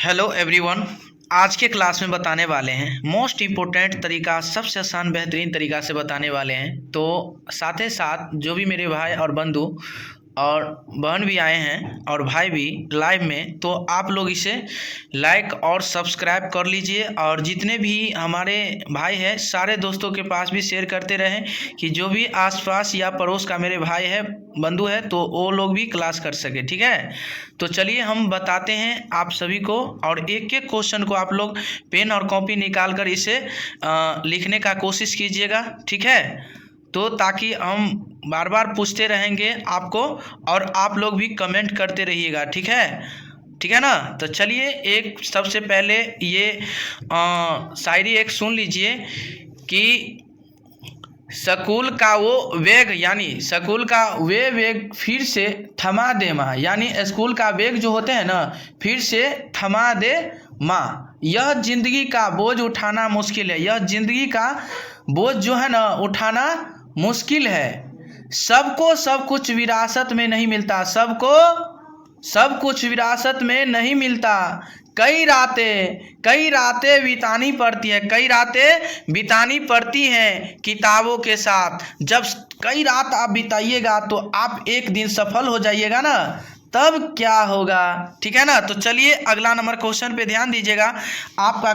Hello everyone. आज के class में बताने वाले हैं मोस्ट इम्पोर्टेंट तरीका, सबसे आसान बेहतरीन तरीका से बताने वाले हैं। तो साथ ही साथ जो भी मेरे भाई और बंधु और बहन भी आए हैं और भाई भी लाइव में, तो आप लोग इसे लाइक और सब्सक्राइब कर लीजिए और जितने भी हमारे भाई हैं सारे दोस्तों के पास भी शेयर करते रहें कि जो भी आसपास या पड़ोस का मेरे भाई है, बंधु है, तो वो लोग भी क्लास कर सके। ठीक है, तो चलिए हम बताते हैं आप सभी को और एक एक क्वेश्चन को आप लोग पेन और कॉपी निकाल कर इसे लिखने का कोशिश कीजिएगा। ठीक है, तो ताकि हम बार बार पूछते रहेंगे आपको और आप लोग भी कमेंट करते रहिएगा। ठीक है ना। तो चलिए एक सबसे पहले ये शायरी एक सुन लीजिए कि स्कूल का वो वेग, यानी स्कूल का वे वेग फिर से थमा दे माँ, यानी स्कूल का वेग जो होते हैं ना, फिर से थमा दे माँ। यह जिंदगी का बोझ उठाना मुश्किल है, यह जिंदगी का बोझ जो है ना उठाना मुश्किल है। सबको सब कुछ विरासत में नहीं मिलता, सबको सब कुछ विरासत में नहीं मिलता। कई रातें बितानी पड़ती है, कई रातें बितानी पड़ती हैं किताबों के साथ। जब कई रात आप बिताइएगा तो आप एक दिन सफल हो जाइएगा ना, तब क्या होगा। ठीक है ना। तो चलिए अगला नंबर क्वेश्चन पे ध्यान दीजिएगा। आपका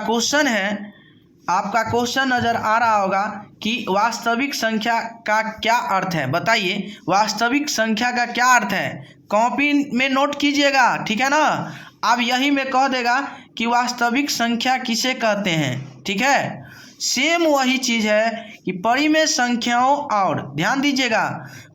क्वेश्चन नज़र आ रहा होगा कि वास्तविक संख्या का क्या अर्थ है, बताइए वास्तविक संख्या का क्या अर्थ है। कॉपी में नोट कीजिएगा। ठीक है ना। अब यही में कह देगा कि वास्तविक संख्या किसे कहते हैं। ठीक है, सेम वही चीज़ है कि परिमेय संख्याओं और, ध्यान दीजिएगा,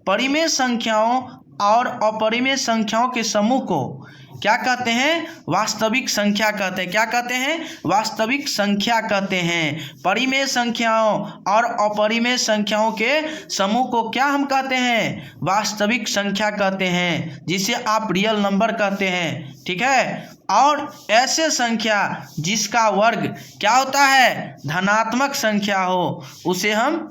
परिमेय संख्याओं और अपरिमेय संख्याओं के समूह को क्या कहते हैं, वास्तविक संख्या कहते हैं। क्या कहते हैं, वास्तविक संख्या कहते हैं। परिमेय संख्याओं और अपरिमेय संख्याओं के समूह को क्या हम कहते हैं, वास्तविक संख्या कहते हैं, जिसे आप रियल नंबर कहते हैं। ठीक है, और ऐसे संख्या जिसका वर्ग क्या होता है, धनात्मक संख्या हो, उसे हम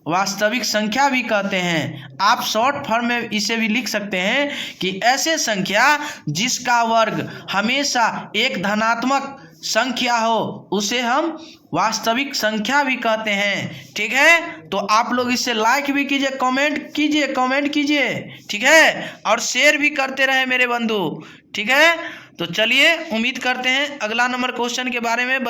वास्तविक संख्या भी कहते हैं। आप शॉर्ट फॉर्म में इसे भी लिख सकते हैं कि ऐसे संख्या जिसका वर्ग हमेशा एक धनात्मक संख्या हो, उसे हम वास्तविक संख्या भी कहते हैं। ठीक है, तो आप लोग इसे लाइक भी कीजिए, कमेंट कीजिए। ठीक है, और शेयर भी करते रहे मेरे बंधु। ठीक है, तो चलिए उम्मीद करते हैं अगला नंबर क्वेश्चन के बारे में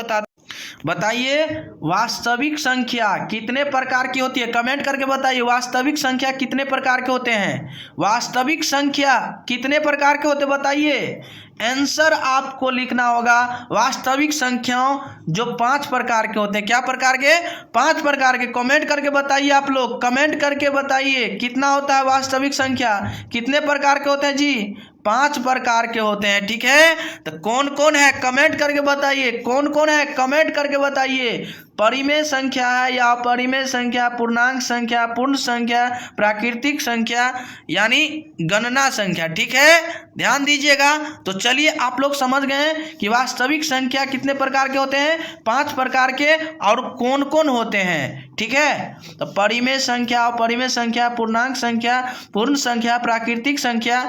बताइए वास्तविक संख्या कितने प्रकार की होती है। कमेंट करके बताइए वास्तविक संख्या कितने प्रकार के होते हैं, वास्तविक संख्या कितने प्रकार के होते बताइए। आंसर आपको लिखना होगा वास्तविक संख्याओं जो 5 प्रकार के होते हैं। क्या प्रकार के, 5 प्रकार के। कमेंट करके बताइए, आप लोग कमेंट करके बताइए कितना होता है वास्तविक संख्या, कितने प्रकार के होते हैं जी, 5 प्रकार के होते हैं। ठीक है, तो कौन कौन है कमेंट करके बताइए, कौन कौन है कमेंट करके बताइए। परिमेय संख्या है या अपरिमेय संख्या, पूर्णांक संख्या, पूर्ण संख्या, प्राकृतिक संख्या यानी गणना संख्या। ठीक है, ध्यान दीजिएगा। तो चलिए आप लोग समझ गए कि वास्तविक संख्या कितने प्रकार के होते हैं, 5 प्रकार के, और कौन कौन होते हैं। ठीक है, तो परिमेय संख्या, अपरिमेय संख्या, पूर्णांक संख्या, पूर्ण संख्या, प्राकृतिक संख्या,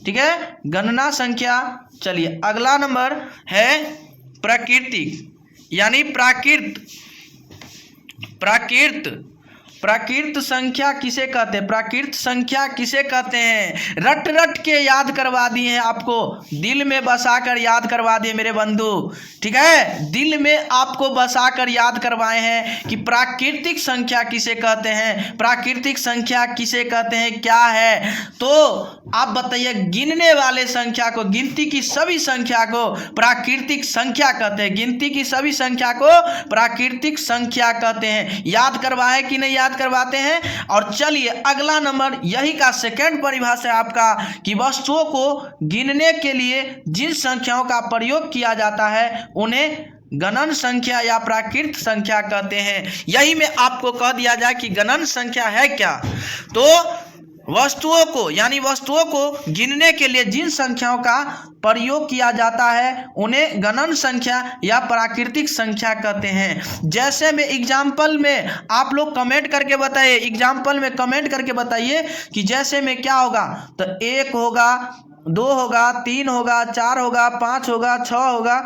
ठीक है, गणना संख्या। चलिए अगला नंबर है प्राकृतिक, यानी प्राकृत संख्या किसे कहते हैं, प्राकृत संख्या किसे कहते हैं। रट के याद करवा दिए हैं आपको, दिल में बसा कर याद करवा दिए मेरे बंधु। ठीक है, दिल में आपको बसा कर याद करवाए हैं कि प्राकृतिक संख्या किसे कहते हैं, प्राकृतिक संख्या किसे कहते हैं, क्या है। तो आप बताइए, गिनने वाले संख्या को, गिनती की सभी संख्या को प्राकृतिक संख्या कहते हैं, गिनती की सभी संख्या को प्राकृतिक संख्या कहते हैं। याद करवाए कि नहीं याद करवाते हैं। और चलिए अगला नंबर, यही का सेकंड परिभाषा है आपका कि वस्तुओं को गिनने के लिए जिन संख्याओं का प्रयोग किया जाता है उन्हें गणन संख्या या प्राकृत संख्या कहते हैं। यही में आपको कह दिया जाए कि गणन संख्या है क्या, तो वस्तुओं को, यानी वस्तुओं को गिनने के लिए जिन संख्याओं का प्रयोग किया जाता है उन्हें गणन संख्या या प्राकृतिक संख्या कहते हैं। जैसे में एग्जाम्पल में आप लोग कमेंट करके बताइए, एग्जाम्पल में कमेंट करके बताइए कि जैसे में क्या होगा, तो 1 होगा, 2 होगा, 3 होगा, 4 होगा, 5 होगा, 6 होगा,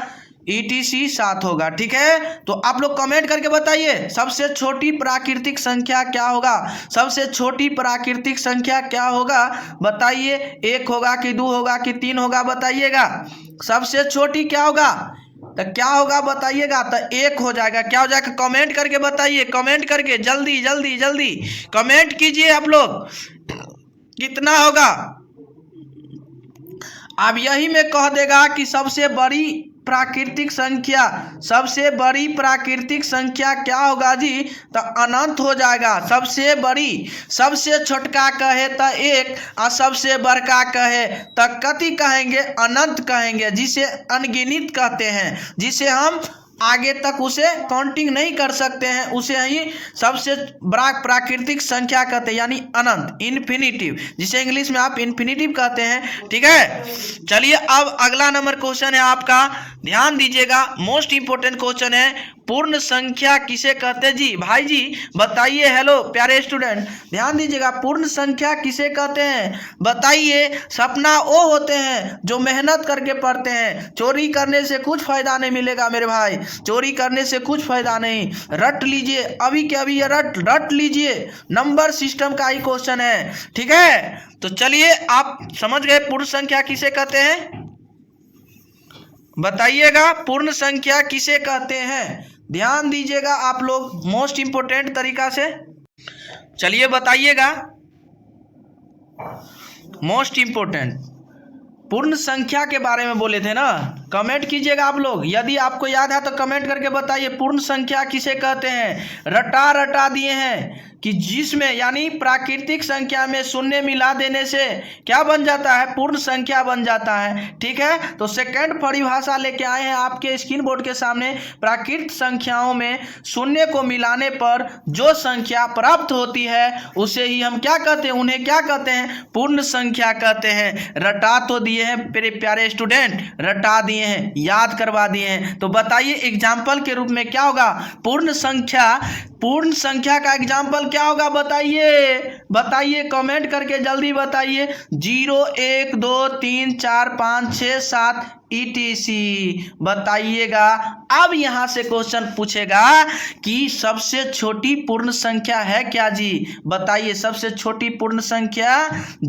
ETC 7 होगा। ठीक है, तो आप लोग कमेंट करके बताइए सबसे छोटी प्राकृतिक संख्या क्या होगा। सबसे छोटी प्राकृतिक संख्या क्या होगा बताइए। 1 होगा कि 2 होगा कि 3 होगा बताइएगा। सबसे छोटी क्या होगा तो क्या होगा बताइएगा। तो 1 हो जाएगा। क्या हो जाएगा कमेंट करके बताइए, कमेंट करके जल्दी जल्दी जल्दी कमेंट कीजिए आप लोग, कितना होगा। अब यही में कह देगा कि सबसे बड़ी प्राकृतिक संख्या, सबसे बड़ी प्राकृतिक संख्या क्या होगा जी, तो अनंत हो जाएगा। सबसे बड़ी, सबसे छोटका कहे तो 1 और सबसे बड़का कहे तो कति कहेंगे, अनंत कहेंगे, जिसे अनगिनत कहते हैं, जिसे हम आगे तक उसे काउंटिंग नहीं कर सकते हैं, उसे ही सबसे बड़ा प्राकृतिक संख्या कहते हैं, यानी अनंत, इन्फिनिटिव, जिसे इंग्लिश में आप इन्फिनिटिव कहते हैं। ठीक है, चलिए अब अगला नंबर क्वेश्चन है आपका, ध्यान दीजिएगा, मोस्ट इंपोर्टेंट क्वेश्चन है, पूर्ण संख्या किसे कहते हैं जी। भाई जी बताइए, हेलो प्यारे स्टूडेंट ध्यान दीजिएगा, पूर्ण संख्या किसे कहते हैं बताइए। सपना वो होते हैं जो मेहनत करके पढ़ते हैं, चोरी करने से कुछ फायदा नहीं मिलेगा मेरे भाई, चोरी करने से कुछ फायदा नहीं, रट लीजिए अभी के अभी, ये रट लीजिए, नंबर सिस्टम का ही क्वेश्चन है। ठीक है, तो चलिए आप समझ गए पूर्ण संख्या किसे कहते हैं, बताइएगा पूर्ण संख्या किसे कहते हैं। ध्यान दीजिएगा आप लोग मोस्ट इंपोर्टेंट तरीका से, चलिए बताइएगा। मोस्ट इंपोर्टेंट पूर्ण संख्या के बारे में बोले थे ना, कमेंट कीजिएगा आप लोग, यदि आपको याद है तो कमेंट करके बताइए पूर्ण संख्या किसे कहते हैं। रटा दिए हैं कि जिसमें यानी प्राकृतिक संख्या में शून्य मिला देने से क्या बन जाता है, पूर्ण संख्या बन जाता है। ठीक है, तो सेकंड परिभाषा लेके आए हैं आपके स्क्रीन बोर्ड के सामने, प्राकृतिक संख्याओं में शून्य को मिलाने पर जो संख्या प्राप्त होती है उसे ही हम क्या कहते हैं, उन्हें क्या कहते हैं, पूर्ण संख्या कहते हैं। रटा तो दिए हैं मेरे प्यारे स्टूडेंट, रटा दिए हैं, याद करवा दिए हैं, तो बताइए एग्जाम्पल के रूप में क्या होगा पूर्ण संख्या, पूर्ण संख्या का एग्जाम्पल क्या होगा बताइए, बताइए कमेंट करके जल्दी बताइए। 0 1 2 3 4 5 6 7 ETC बताइएगा। अब यहां से क्वेश्चन पूछेगा कि सबसे छोटी पूर्ण संख्या है क्या जी, बताइए सबसे छोटी पूर्ण संख्या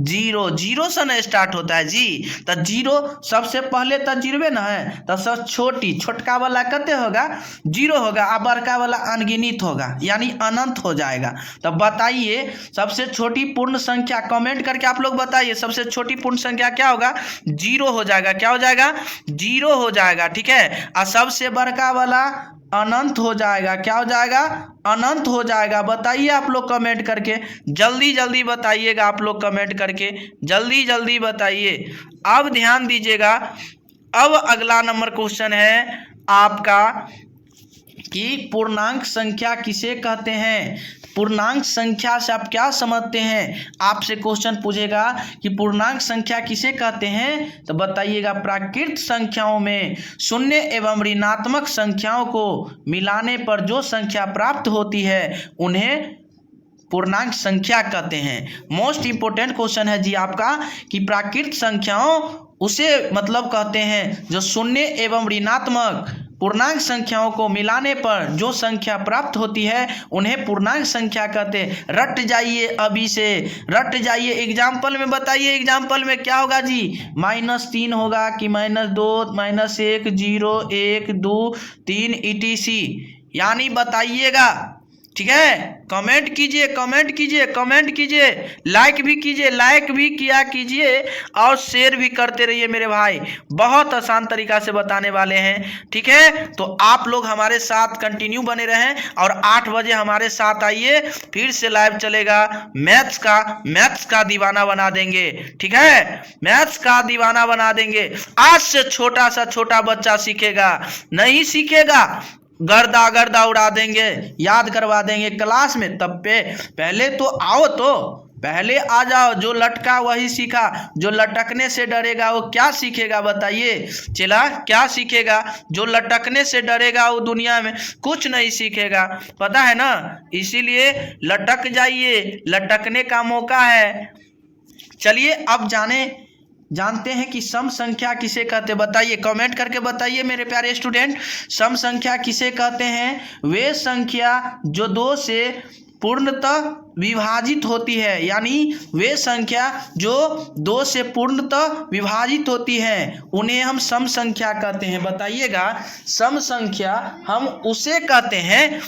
0, 0 से न स्टार्ट होता है जी, तो 0 सबसे पहले तो 0 ना है, तो सब छोटी, छोटका वाला कितने होगा 0 होगा, और बड़का वाला अनगिनत होगा यानी अनंत हो जाएगा। तो बताइए सबसे छोटी पूर्ण संख्या, कमेंट करके आप लोग बताइए सबसे छोटी पूर्ण संख्या क्या होगा, 0 हो जाएगा। क्या हो जाएगा, 0 हो जाएगा। ठीक है, और सबसे बड़का वाला अनंत हो जाएगा। क्या हो जाएगा, अनंत हो जाएगा। बताइए आप लोग कमेंट करके जल्दी जल्दी बताइएगा, आप लोग कमेंट करके जल्दी जल्दी बताइए। अब ध्यान दीजिएगा, अब अगला नंबर क्वेश्चन है आपका कि पूर्णांक संख्या किसे कहते हैं। पूर्णांक संख्या से आप क्या समझते हैं, आपसे क्वेश्चन पूछेगा कि पूर्णांक संख्या किसे कहते हैं, तो बताइएगा प्राकृत संख्याओं में शून्य एवं ऋणात्मक संख्याओं को मिलाने पर जो संख्या प्राप्त होती है उन्हें पूर्णांक संख्या कहते हैं। मोस्ट इंपोर्टेंट क्वेश्चन है जी आपका कि प्राकृत संख्याओं उसे मतलब कहते हैं जो शून्य एवं ऋणात्मक पूर्णांक संख्याओं को मिलाने पर जो संख्या प्राप्त होती है उन्हें पूर्णांक संख्या कहते हैं। रट जाइए अभी से, रट जाइए, एग्जाम्पल में बताइए, एग्जाम्पल में क्या होगा जी, -3 होगा कि -2 -1 0 1 2 3 ETC, यानी बताइएगा। ठीक है, कमेंट कीजिए, कमेंट कीजिए, कमेंट कीजिए, लाइक भी कीजिए, लाइक भी किया कीजिए और शेयर भी करते रहिए मेरे भाई, बहुत आसान तरीका से बताने वाले हैं। ठीक है, तो आप लोग हमारे साथ कंटिन्यू बने रहें और 8 बजे हमारे साथ आइए, फिर से लाइव चलेगा, मैथ्स का दीवाना बना देंगे। ठीक है, मैथ्स का दीवाना बना देंगे। आज से छोटा सा छोटा बच्चा सीखेगा, नहीं सीखेगा गर्दा गर्दा उड़ा देंगे, याद करवा देंगे क्लास में। तब पहले तो आओ, तो पहले आ जाओ, जो लटका वही सीखा, जो लटकने से डरेगा वो क्या सीखेगा बताइए, चला क्या सीखेगा, जो लटकने से डरेगा वो दुनिया में कुछ नहीं सीखेगा, पता है ना, इसीलिए लटक जाइए, लटकने का मौका है। चलिए अब जाने जानते हैं कि सम संख्या किसे कहते हैं? बताइए, कमेंट करके बताइए मेरे प्यारे स्टूडेंट, सम संख्या किसे कहते हैं? वे संख्या जो 2 से पूर्णतः विभाजित होती है, यानी वे संख्या जो 2 से पूर्णतः विभाजित होती है उन्हें हम सम संख्या कहते हैं। बताइएगा, सम संख्या हम उसे कहते हैं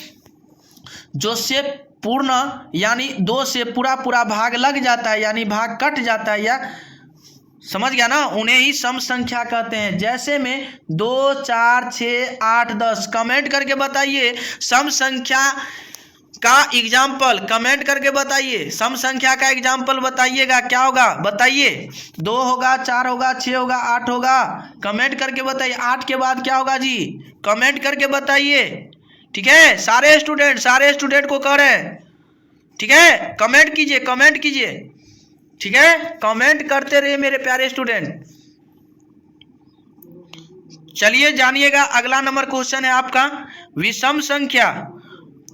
जो से पूर्ण यानी 2 से पूरा भाग लग जाता है, यानी भाग कट जाता है, या समझ गया ना, उन्हें ही सम संख्या कहते हैं। जैसे में 2, 4, 6, 8, 10। कमेंट करके बताइए सम संख्या का एग्जाम्पल, कमेंट करके बताइए सम संख्या का एग्जाम्पल बताइएगा, क्या होगा बताइए? 2 होगा, 4 होगा, 6 होगा, 8 होगा। कमेंट करके बताइए 8 के बाद क्या होगा जी? कमेंट करके बताइए, ठीक है? सारे स्टूडेंट को कह रहे हैं, ठीक है? कमेंट कीजिए, कमेंट कीजिए, ठीक है? कमेंट करते रहिए मेरे प्यारे स्टूडेंट। चलिए जानिएगा, अगला नंबर क्वेश्चन है आपका, विषम संख्या।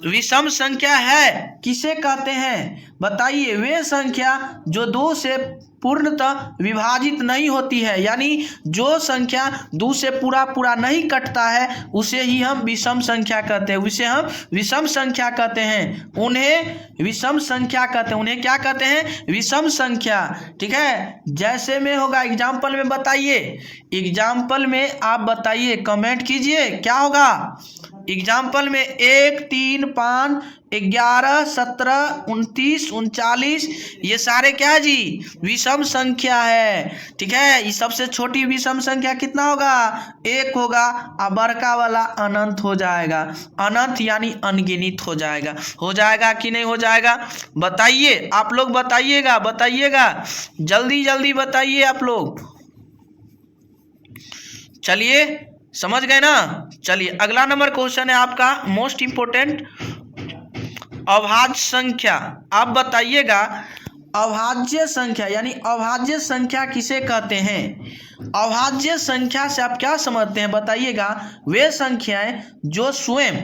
विषम संख्या है किसे कहते हैं? बताइए, वे संख्या जो 2 से पूर्णतः विभाजित नहीं होती है, यानी जो संख्या 2 से पूरा नहीं कटता है उसे ही हम विषम संख्या कहते हैं, उसे हम विषम संख्या कहते हैं, उन्हें विषम संख्या कहते हैं। उन्हें क्या कहते हैं? विषम संख्या, ठीक है? जैसे में होगा, एग्जाम्पल में बताइए, एग्जाम्पल में आप बताइए, कमेंट कीजिए, क्या होगा एग्जाम्पल में? 1, 3, 5, 11, 17, 29, 39, ये सारे क्या है जी? विषम संख्या है, ठीक है? ये सबसे छोटी विषम संख्या कितना होगा? 1 होगा, और बड़का वाला अनंत हो जाएगा। अनंत यानी अनगिनत हो जाएगा। हो जाएगा कि नहीं हो जाएगा? बताइए, आप लोग बताइएगा, जल्दी बताइए आप लोग। चलिए, समझ गए ना? चलिए, अगला नंबर क्वेश्चन है आपका मोस्ट इंपोर्टेंट, अभाज्य संख्या। आप बताइएगा, अभाज्य संख्या यानी अभाज्य संख्या किसे कहते हैं? अभाज्य संख्या से आप क्या समझते हैं? बताइएगा, वे संख्याएं जो स्वयं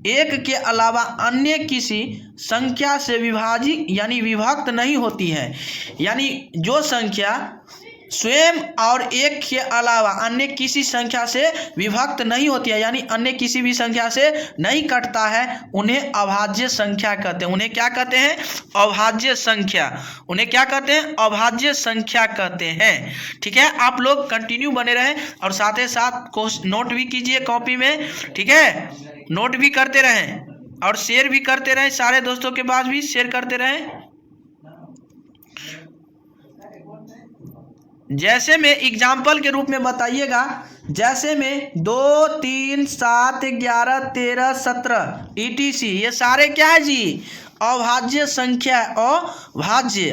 1 के अलावा अन्य किसी संख्या से विभाजित यानी विभक्त नहीं होती है, यानी जो संख्या स्वयं और 1 के अलावा अन्य किसी संख्या से विभक्त नहीं होती है, यानी अन्य किसी भी संख्या से नहीं कटता है, उन्हें अभाज्य संख्या कहते हैं। उन्हें क्या कहते हैं? अभाज्य संख्या। उन्हें क्या कहते हैं? अभाज्य संख्या कहते हैं, ठीक है? आप लोग कंटिन्यू बने रहें और साथ ही साथ नोट भी कीजिए कॉपी में, ठीक है? नोट भी करते रहें और शेयर भी करते रहें, सारे दोस्तों के पास भी शेयर करते रहें। जैसे में एग्जाम्पल के रूप में बताइएगा, जैसे में 2, 3, 7, 11, 13, 17 ETC, ये सारे क्या है जी? अभाज्य संख्या।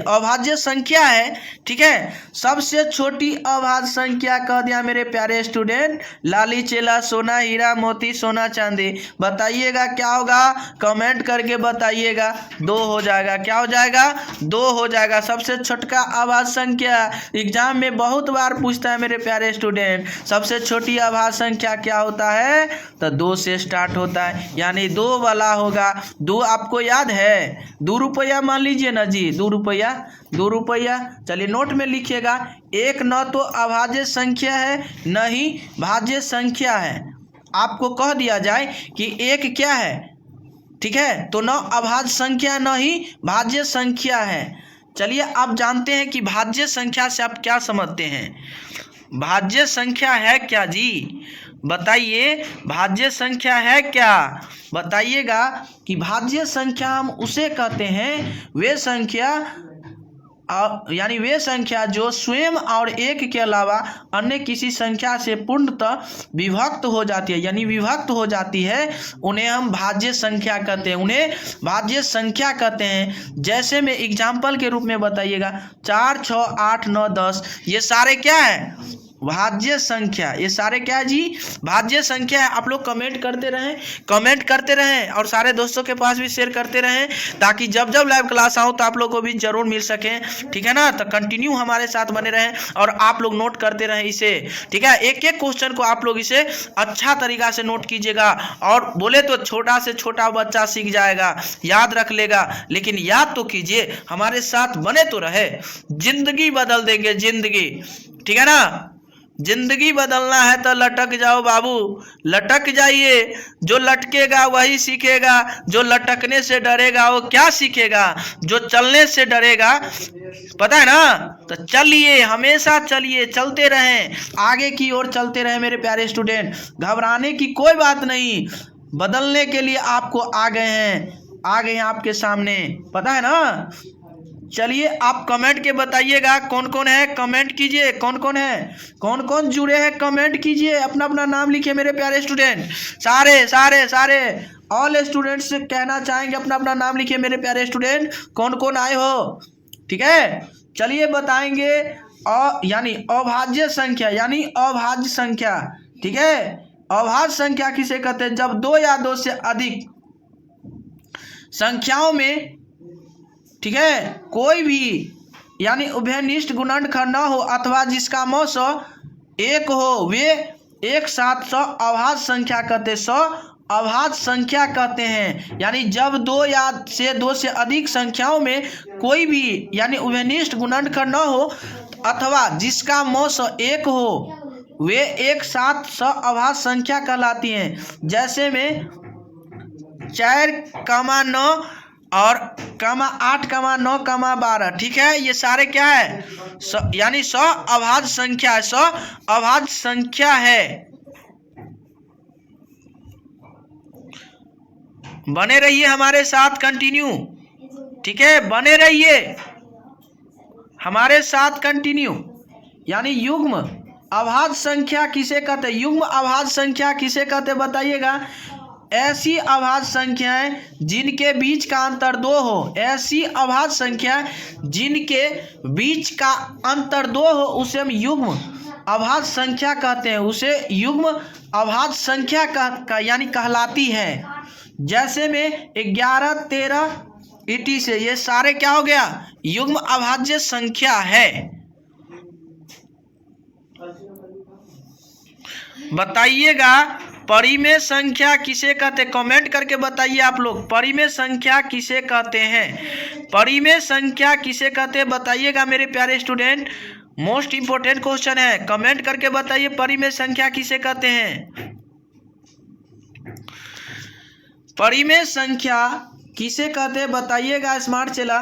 अभाज्य संख्या है, ठीक है? सबसे छोटी अभाज्य संख्या कह दिया मेरे प्यारे स्टूडेंट, लाली चेला, सोना हीरा मोती सोना चांदी। बताइएगा क्या होगा? कमेंट करके बताइएगा। 2 हो जाएगा। क्या हो जाएगा? 2 हो जाएगा। सबसे छोटका अभाज्य संख्या एग्जाम में बहुत बार पूछता है मेरे प्यारे स्टूडेंट, सबसे छोटी अभाज्य संख्या क्या होता है? तो 2 से स्टार्ट होता है, यानी 2 वाला होगा। 2 आपको याद है? 2 रुपया मान लीजिए ना जी, 2 रुपया। चलिए नोट में लिखिएगा, 1 न तो अभाज्य संख्या है न ही भाज्य संख्या है। आपको कह दिया जाए कि 1 क्या है, ठीक है? तो न अभाज्य संख्या न ही भाज्य संख्या है। चलिए, आप जानते हैं कि भाज्य संख्या से आप क्या समझते हैं? भाज्य संख्या है क्या जी? बताइए, भाज्य संख्या है क्या? बताइएगा कि भाज्य संख्या हम उसे कहते हैं, वे संख्या यानी वे संख्या जो स्वयं और 1 के अलावा अन्य किसी संख्या से पूर्णतः विभक्त हो जाती है, यानी विभक्त हो जाती है, उन्हें हम भाज्य संख्या कहते हैं। उन्हें भाज्य संख्या कहते हैं। जैसे में एग्जाम्पल के रूप में बताइएगा, 4, 6, 8, 9, 10, ये सारे क्या है? भाज्य संख्या, ये सारे क्या है जी, भाज्य संख्या है। आप लोग कमेंट करते रहें और सारे दोस्तों के पास भी शेयर करते रहें, ताकि जब जब लाइव क्लास आऊँ तो आप लोग को भी जरूर मिल सके, ठीक है ना। तो कंटिन्यू हमारे साथ बने रहें और आप लोग नोट करते रहें इसे, ठीक है। एक एक क्वेश्चन को आप लोग इसे अच्छा तरीका से नोट कीजिएगा, और बोले तो छोटा से छोटा बच्चा सीख जाएगा, याद रख लेगा, लेकिन याद तो कीजिए, हमारे साथ बने तो रहे। जिंदगी बदल देंगे, जिंदगी, ठीक है ना। जिंदगी बदलना है तो लटक जाओ बाबू, लटक जाइए। जो लटकेगा वही सीखेगा, जो लटकने से डरेगा वो क्या सीखेगा, जो चलने से डरेगा, पता है ना। तो चलिए, हमेशा चलिए, चलते रहें, आगे की ओर चलते रहें मेरे प्यारे स्टूडेंट। घबराने की कोई बात नहीं, बदलने के लिए आपको आ गए हैं आपके सामने, पता है ना। चलिए, आप कमेंट के बताइएगा कौन कौन है, कमेंट कीजिए, कौन कौन है, कौन कौन जुड़े हैं, कमेंट कीजिए, अपना अपना नाम लिखिए मेरे प्यारे स्टूडेंट। सारे सारे सारे ऑल स्टूडेंट्स से कहना चाहेंगे, अपना अपना नाम लिखिए मेरे प्यारे स्टूडेंट, कौन कौन आए हो, ठीक है। चलिए बताएंगे, यानी अभाज्य संख्या, यानी अभाज्य संख्या, ठीक है। अभाज्य संख्या किसे कहते हैं, जब दो या दो से अधिक संख्याओं में, ठीक है, कोई भी यानी उभयनिष्ठ गुणनखंड न हो अथवा जिसका मौस 1 हो, वे एक साथ अभाज्य संख्या कहते हैं, अभाज्य संख्या कहते हैं। यानी जब दो से अधिक संख्याओं में कोई भी यानी उभयनिष्ठ गुणनखंड न हो अथवा जिसका मौस 1 हो, वे एक साथ अभाज्य संख्या कहलाती हैं। जैसे में 4,9 और 8,9, 12, ठीक है। ये सारे क्या है, यानी अभाज्य संख्या है, अभाज्य संख्या है। बने रहिए हमारे साथ, कंटिन्यू, ठीक है, बने रहिए हमारे साथ कंटिन्यू। यानी युग्म अभाज्य संख्या किसे कहते हैं, युग्म अभाज्य संख्या किसे कहते हैं बताइएगा। ऐसी अभाज्य संख्याएं जिनके बीच का अंतर 2 हो, ऐसी अभाज्य संख्या जिनके बीच का अंतर 2 हो, उसे हम युग्म अभाज्य संख्या कहते हैं, उसे युग्म अभाज्य संख्या का यानी कहलाती है। जैसे में 11, 13 ET से, ये सारे क्या हो गया, युग्म अभाज्य संख्या है। बताइएगा परिमेय संख्या किसे कहते हैं, कमेंट करके बताइए आप लोग, परिमेय संख्या किसे कहते हैं, परिमेय संख्या किसे कहते हैं बताइएगा मेरे प्यारे स्टूडेंट। मोस्ट इंपोर्टेंट क्वेश्चन है, कमेंट करके बताइए परिमेय संख्या किसे कहते हैं। परिमेय संख्या किसे कहते हैं बताइएगा स्मार्ट चेला।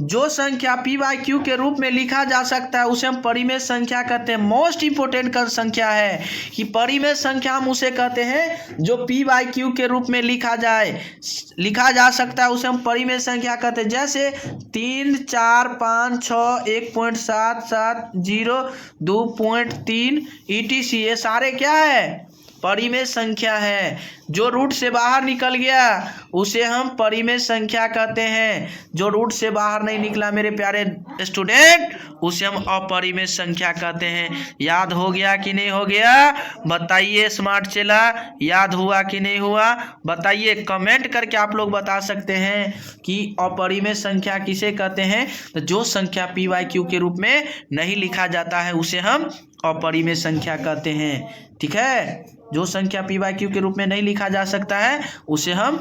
जो संख्या p/q के रूप में लिखा जा सकता है उसे हम परिमेय संख्या कहते हैं। मोस्ट इंपोर्टेंट संख्या है कि परिमेय संख्या हम उसे कहते हैं जो p/q के रूप में लिखा जा सकता है, उसे हम परिमेय संख्या कहते हैं। जैसे 3, 4, 5, 6, 1.7, 7, 0, 2.3 ETC, ये सारे क्या है, परिमेय संख्या है। जो रूट से बाहर निकल गया उसे हम परिमेय संख्या कहते हैं, जो रूट से बाहर नहीं निकला मेरे प्यारे स्टूडेंट उसे हम अपरिमेय संख्या कहते हैं। याद हो गया कि नहीं हो गया बताइए स्मार्ट चेला, याद हुआ कि नहीं हुआ बताइए। कमेंट करके आप लोग बता सकते हैं कि अपरिमेय संख्या किसे कहते हैं। तो जो संख्या p/q के रूप में नहीं लिखा जाता है उसे हम अपरिमेय संख्या कहते हैं, ठीक है। जो संख्या p/q के रूप में नहीं लिखा जा सकता है उसे हम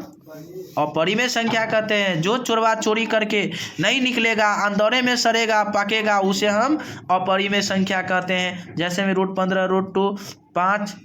अपरिमेय संख्या कहते हैं। जो चोरवा चोरी करके नहीं निकलेगा, अंदौरे में सड़ेगा पकेगा, उसे हम अपरिमेय संख्या कहते हैं। जैसे में √15, √2, 5,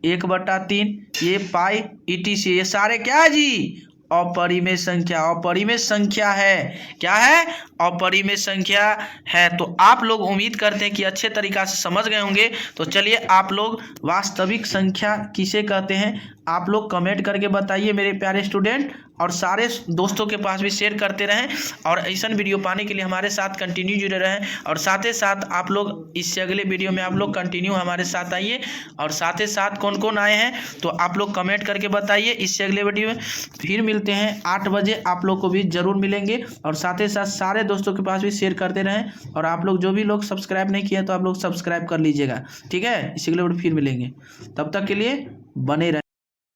1/3, ये पाई ETC, ये सारे क्या है जी, अपरिमेय संख्या। अपरिमेय संख्या है, क्या है, अपरिमेय संख्या है। तो आप लोग उम्मीद करते हैं कि अच्छे तरीक़ा से समझ गए होंगे। तो चलिए आप लोग वास्तविक संख्या किसे कहते हैं आप लोग कमेंट करके बताइए मेरे प्यारे स्टूडेंट। और सारे दोस्तों के पास भी शेयर करते रहें और ऐसा वीडियो पाने के लिए हमारे साथ कंटिन्यू जुड़े रहें। और साथ ही साथ आप लोग इससे अगले वीडियो में आप लोग कंटिन्यू हमारे साथ आइए। और साथ ही साथ कौन कौन आए हैं तो आप लोग कमेंट करके बताइए। इससे अगले वीडियो में फिर मिलते हैं 8 बजे, आप लोग को भी ज़रूर मिलेंगे। और साथ ही साथ सारे दोस्तों के पास भी शेयर करते रहें। और आप लोग जो भी लोग सब्सक्राइब नहीं किया तो आप लोग सब्सक्राइब कर लीजिएगा, ठीक है। इससे अगले वीडियो फिर मिलेंगे, तब तक के लिए बने रहें।